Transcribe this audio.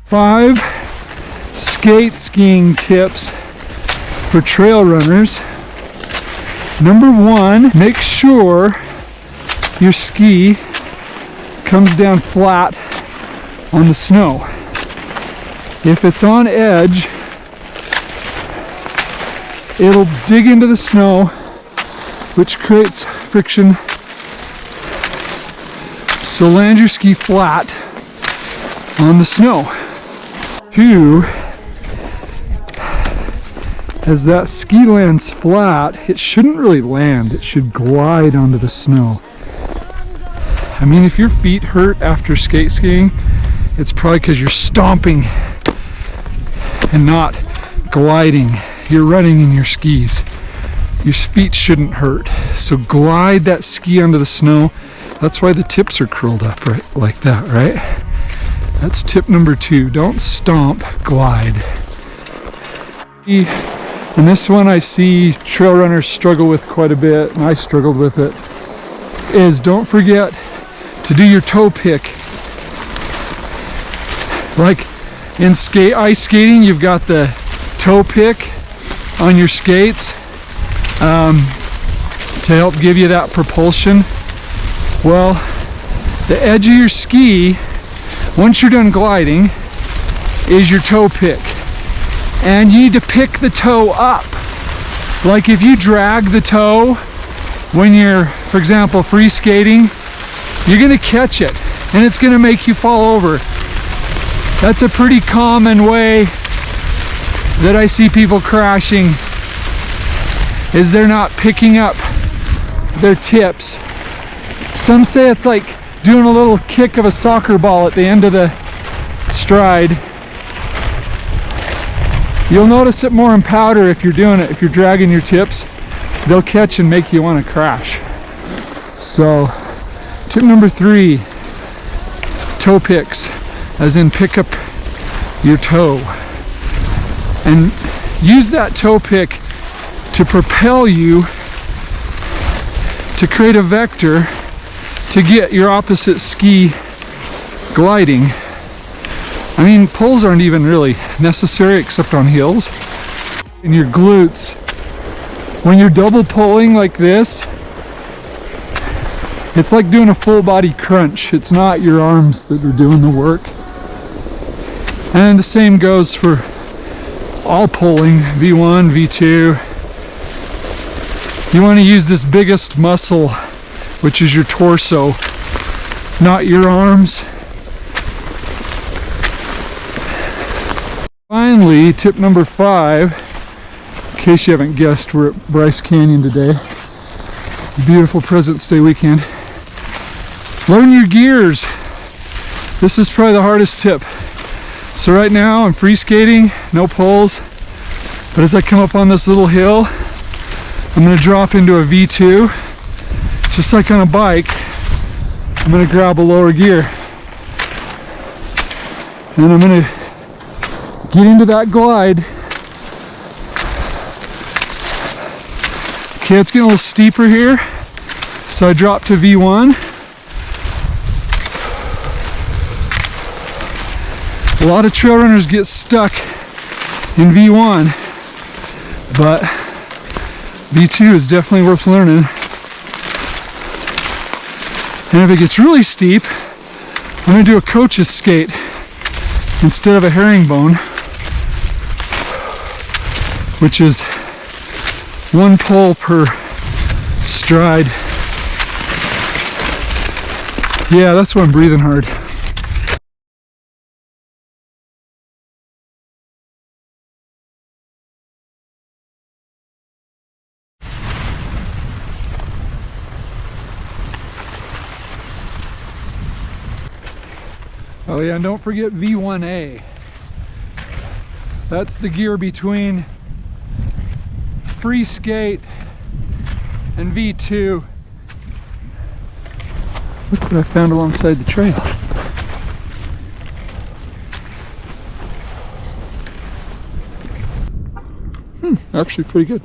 5 skate skiing tips for trail runners. Number 1, make sure your ski comes down flat on the snow. If it's on edge, it'll dig into the snow, which creates friction. So land your ski flat on the snow. 2, as that ski lands flat, it shouldn't really land, it should glide onto the snow. I mean, if your feet hurt after skate skiing, it's probably because you're stomping and not gliding. You're running in your skis. Your feet shouldn't hurt. So glide that ski onto the snow. That's why the tips are curled up right like that, right? That's tip number 2. Don't stomp, glide. And this one I see trail runners struggle with quite a bit, and I struggled with it, is don't forget to do your toe pick. Like in ice skating, you've got the toe pick on your skates to help give you that propulsion. Well, the edge of your ski, once you're done gliding, is your toe pick. And you need to pick the toe up. Like if you drag the toe when you're, for example, free skating, you're gonna catch it and it's gonna make you fall over. That's a pretty common way that I see people crashing, is they're not picking up their tips. Some say it's like doing a little kick of a soccer ball at the end of the stride. You'll notice it more in powder if you're doing it. If you're dragging your tips, they'll catch and make you want to crash. So, tip number 3, toe picks, as in pick up your toe. And use that toe pick to propel you, to create a vector to get your opposite ski gliding. I mean, pulls aren't even really necessary except on hills. In your glutes, when you're double pulling like this, it's like doing a full body crunch. It's not your arms that are doing the work. And the same goes for all pulling, V1, V2. You want to use this biggest muscle, which is your torso, not your arms. Finally, tip number 5, in case you haven't guessed, we're at Bryce Canyon today. Beautiful President's Day weekend. Learn your gears. This is probably the hardest tip. So right now I'm free skating, no poles, but as I come up on this little hill, I'm going to drop into a V2. Just like on a bike, I'm going to grab a lower gear. And I'm going to get into that glide. Okay, it's getting a little steeper here, so I drop to V1. A lot of trail runners get stuck in V1, but V2 is definitely worth learning. And if it gets really steep, I'm going to do a coach's skate instead of a herringbone, which is 1 pull per stride. Yeah, that's why I'm breathing hard. Oh yeah, and don't forget V1A. That's the gear between free skate and V2. Look what I found alongside the trail. Actually pretty good.